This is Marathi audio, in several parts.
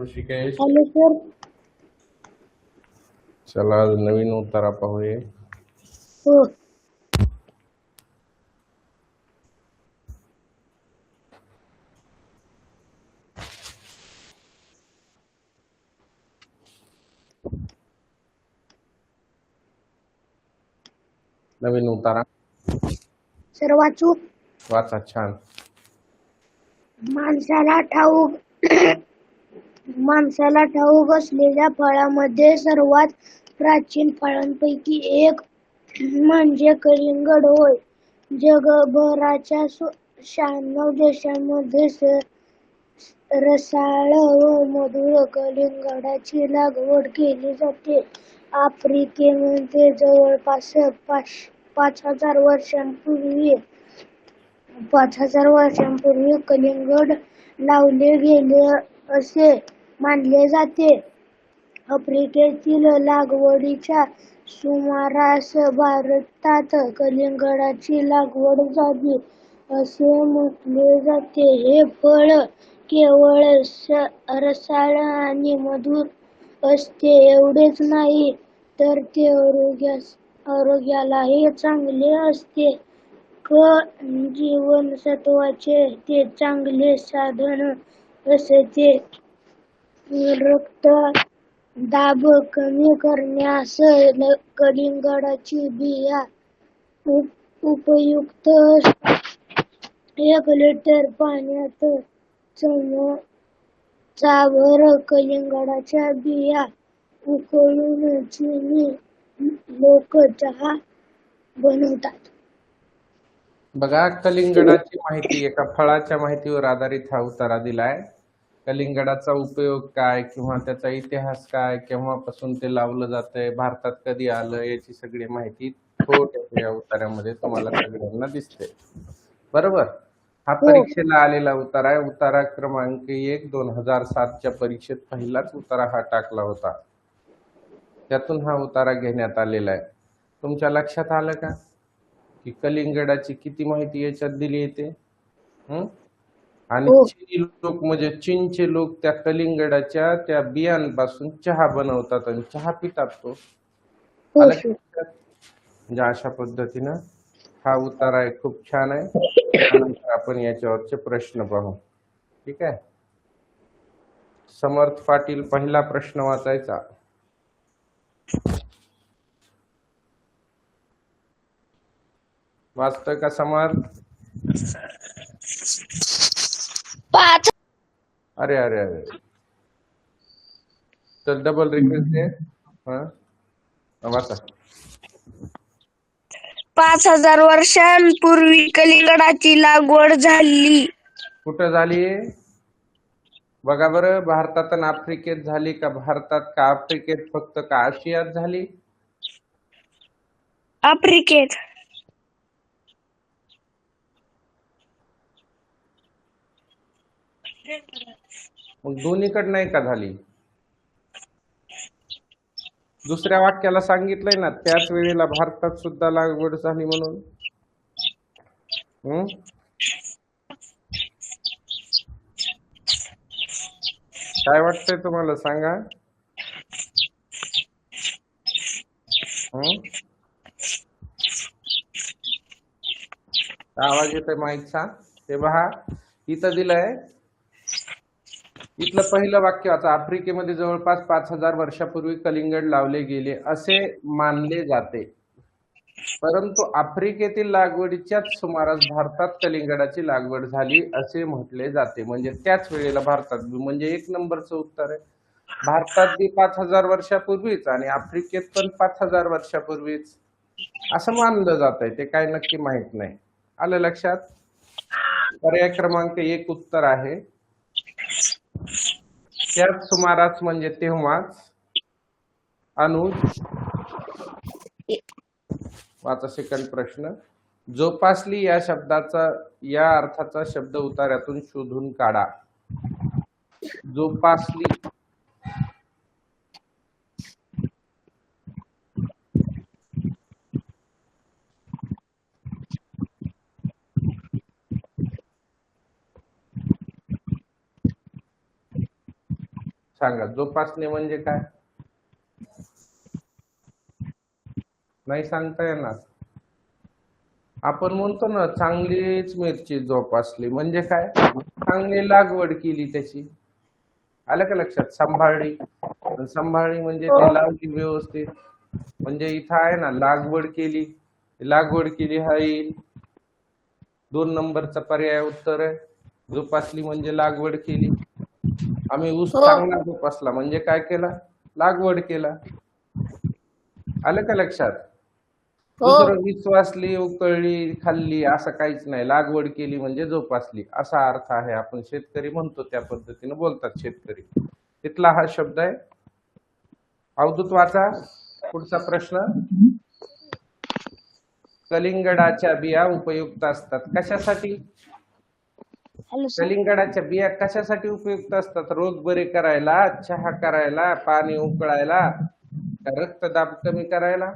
ऋषिकेश. Hello sir. चला आज नवीन उतारा पाहूया. हो. नवीन उतारा सर वाचू. वाचा. छान. माणसाला ठाऊक असलेल्या फळांमध्ये सर्वात प्राचीन फळांपैकी एक म्हणजे कलिंगड होय. जगभराच्या 96 देशांमध्ये रसाळ व मधुर कलिंगडाची लागवड केली जाते. आफ्रिकेमध्ये जवळपास 5,000 वर्षांपूर्वी कलिंगड लावले गेले असे मानले जाते. आफ्रिकेतील लागवडीच्या सुमारास भारतात कलिंगडाची लागवड झाली असे म्हटले जाते. हे फळ केवळ रसाळ आणि मधुर असते एवढेच नाही तर ते आरोग्यालाही चांगले असते. जीवनसत्वाचे ते चांगले साधन असते. रक्तदाब कमी करण्यास कलिंगडाची बिया उपयुक्त असतात. 1 लिटर पाण्यात चमचाभर कलिंगडाच्या बिया उकळून चीनी लोक चहा बनवतात. बघा, कलिंगडाची माहिती एका फळाच्या माहितीवर आधारित हा उतारा दिलाय. कलिंगडाचा उपयोग काय किंवा त्याचा इतिहास काय, केव्हापासून ते लावलं जातंय, भारतात कधी आलं, याची सगळी माहिती छोट्या या उतार्यामध्ये तुम्हाला सगळ्यांना दिसते. बरोबर. हा परीक्षेला आलेला उतारा आहे. उतारा क्रमांक 1 2007च्या परीक्षेत पहिलाच उतारा हा टाकला होता. त्यातून हा उतारा घेण्यात आलेला आहे. तुमच्या लक्षात आलं का की कलिंगडाची किती माहिती याच्यात दिली येते? आणि चीनी लोक म्हणजे चीनचे लोक त्या कलिंगडाच्या त्या बियांपासून चहा बनवतात आणि चहा पितात. तो आलं का? म्हणजे अशा पद्धतीनं हा उतारा आहे. खूप छान आहे. त्यानंतर आपण याच्यावरचे प्रश्न पाहू. ठीक आहे. समर्थ पाटील, पहिला प्रश्न वाचायचा. वाचतोय का समर्थ? अरे अरे अरे, तर डबल रिक्वेस्ट आहे. वाचा. 5,000 वर्षांपूर्वी कलिंगडाची लागवड झाली. कुठं झाली? बघा बरं, भारतात आणि आफ्रिकेत झाली का? भारतात का आफ्रिकेत फक्त का आशियात झाली? आफ्रिकेत. मग दोन्हीकडे नाही का झाली? दुसऱ्या वाक्याला सांगितलंय ना, त्याच वेळेला भारतात सुद्धा लागवड झाली म्हणून. काय वाटतंय तुम्हाला सांगा? आवाज येतोय माईकचा? ते पहा, इथं दिलंय. इथलं पहिलं वाक्य वाचा. आफ्रिकेमध्ये जवळपास 5,000 वर्षापूर्वी कलिंगड लावले गेले असे मानले जाते, परंतु आफ्रिकेतील लागवडीच्याच सुमारास भारतात कलिंगडाची लागवड झाली असे म्हटले जाते. म्हणजे त्याच वेळेला भारतात, म्हणजे 1 नंबरचं उत्तर आहे. भारतात बी 5,000 वर्षापूर्वीच आणि आफ्रिकेत पण 5,000 वर्षापूर्वीच असं मानलं जात आहे. ते काय नक्की माहित नाही. आलं लक्षात? पर्याय क्रमांक 1 उत्तर आहे. त्याच सुमारास म्हणजे तेव्हाच. अनुज वाचा सेकंड प्रश्न. जोपासली या शब्दाचा या अर्थाचा शब्द उतार्यातून शोधून काढा. जोपासली. सांगा, जोपासणे म्हणजे काय? नाही सांगता येणार. आपण म्हणतो ना चांगलीच मिरची जोपासली म्हणजे काय? चांगली लागवड केली त्याची. आलं का लक्षात? सांभाळली. सांभाळली म्हणजे हो. ते लावली व्यवस्थित. म्हणजे इथं आहे ना लागवड केली. लागवड केली हा येईल. 2 नंबरचा पर्याय उत्तर आहे. जोपासली म्हणजे लागवड केली. आम्ही ऊस हो. चांगला जोपासला म्हणजे काय केला? लागवड केला. आलं का लक्षात? हो. दुसरं विश्वासली, उकळली, खाल्ली असं काहीच नाही. लागवड केली म्हणजे जोपासली असा अर्थ आहे. आपण शेतकरी म्हणतो त्या पद्धतीने बोलतात शेतकरी. तिथला हा शब्द आहे. अवधूत वाचा पुढचा प्रश्न. कलिंगडाच्या बिया उपयुक्त असतात कशासाठी? Hello sir. कलिंगडाच्या बिया कशासाठी उपयुक्त असतात? रोग बरे करायला, चहा करायला, पाणी उकळायला, का रक्तदाब कमी करायला?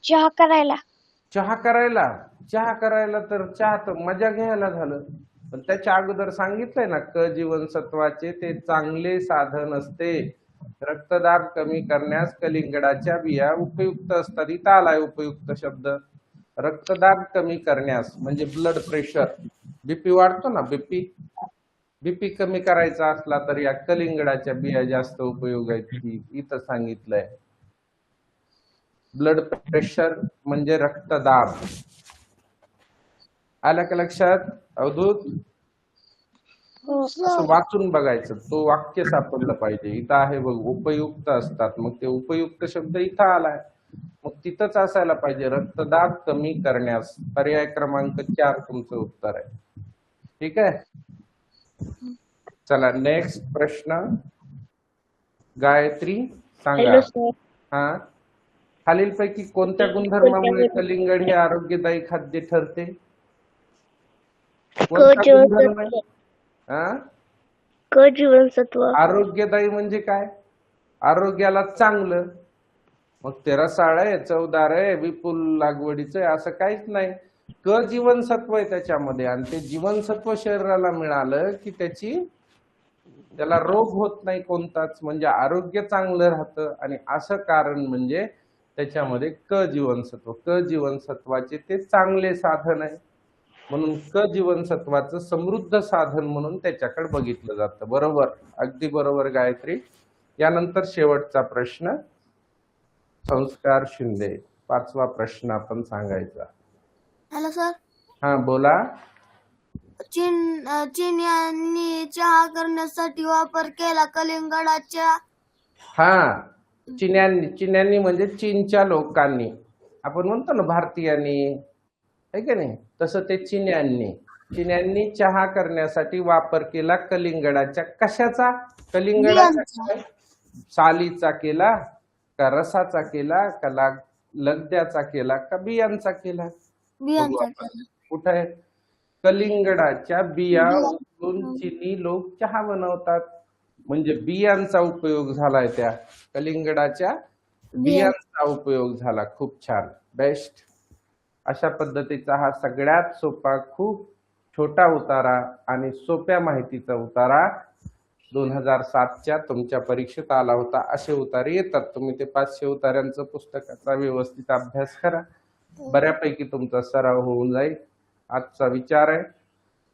चहा करायला. चहा करायला. चहा करायला तर चहा तर मजा घ्यायला झालं. पण त्याच्या अगोदर सांगितलंय ना क जीवनसत्वाचे ते चांगले साधन असते. रक्तदाब कमी करण्यास कलिंगडाच्या बिया उपयुक्त असतात. इथं आलाय उपयुक्त शब्द. रक्तदाब कमी करण्यास म्हणजे ब्लड प्रेशर, बीपी वाढतो ना, बीपी कमी करायचा असला तर या कलिंगडाच्या बिया जास्त उपयोगाची इथं सांगितलंय. ब्लड प्रेशर म्हणजे रक्तदाब. आलं का लक्षात अवधूत? हो असं सर. वाचून बघायचं, तो वाक्य सापडलं पाहिजे. इथं आहे बघ उपयुक्त असतात, मग ते उपयुक्त शब्द इथं आलाय, मग तिथंच असायला पाहिजे रक्तदाब कमी करण्यास. पर्याय क्रमांक 4 तुमचं उत्तर आहे. ठीक आहे, चला नेक्स्ट प्रश्न. गायत्री सांगा. Hello sir. हा, खालीलपैकी कोणत्या गुणधर्मामुळे कलिंगड हे आरोग्यदायी खाद्य ठरते? कोणता गुणधर्म आहे? क जीवनसत्व. आरोग्यदायी म्हणजे काय? आरोग्याला चांगलं. मग ते रसाळ आहे, चवदार आहे, विपुल लागवडीचं आहे असं काहीच नाही. क जीवनसत्व आहे त्याच्यामध्ये, आणि ते जीवनसत्व शरीराला मिळालं की त्याला रोग होत नाही कोणताच, म्हणजे आरोग्य चांगलं राहतं. आणि असं कारण म्हणजे त्याच्यामध्ये क जीवनसत्व, क जीवनसत्वाचे ते चांगले साधन आहे, म्हणून क जीवनसत्वाचं समृद्ध साधन म्हणून त्याच्याकडे बघितलं जातं. बरोबर, अगदी बरोबर गायत्री. यानंतर शेवटचा प्रश्न, संस्कार शिंदे, 5वा प्रश्न आपण सांगायचा. Hello sir. हा बोला. चीनियांनी चहा करण्यासाठी वापर केला कलिंगडाच्या. हा, चिन्यांनी म्हणजे चीनच्या लोकांनी. आपण म्हणतो ना भारतीयांनी, है की नाही, तसं ते चिन्यांनी चहा करण्यासाठी वापर केला कलिंगडाच्या. कशाचा? कलिंगडाच्या सालीचा केला का रसाचा केला का लगद्याचा केला का बियांचा केला? बियांचा केला. कुठे आहे? कलिंगडाच्या बिया उचलून चिनी लोक चहा बनवतात, म्हणजे बियांचा उपयोग झालाय, त्या कलिंगडाच्या बियांचा उपयोग झाला. खूप छान, बेस्ट. अशा पद्धतीचा हा सगळ्यात सोपा, खूप छोटा उतारा आणि सोप्या माहितीचा उतारा 2007च्या तुमच्या परीक्षेत आला होता. असे उतारे येतात. तुम्ही ते 500 उतार्यांचं पुस्तकाचा व्यवस्थित अभ्यास करा, बऱ्यापैकी तुमचा सराव होऊन जाईल. आजचा विचार आहे,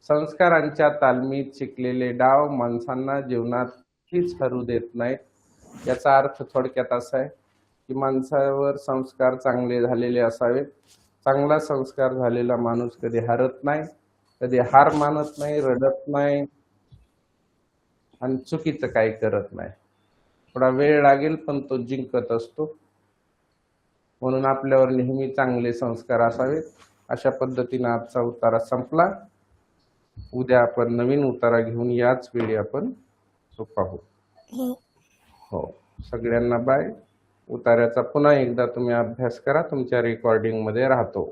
संस्कारांच्या तालमीत शिकलेले डाव माणसांना जीवनात हीच हरू देत नाहीत. याचा अर्थ थोडक्यात असा आहे की माणसावर संस्कार चांगले झालेले असावेत. चांगला संस्कार झालेला माणूस कधी हरत नाही, कधी हार मानत नाही, रडत नाही आणि चुकीचं काही करत नाही. थोडा वेळ लागेल पण तो जिंकत असतो. म्हणून आपल्यावर नेहमी चांगले संस्कार असावेत. अशा पद्धतीने आजचा उतारा संपला. उद्या आपण नवीन उतारा घेऊन याच वेळी आपण पाहू. हो, सगळ्यांना बाय. उतार्याचा पुन्हा एकदा तुम्ही अभ्यास करा, तुमच्या रेकॉर्डिंग मध्ये राहतो.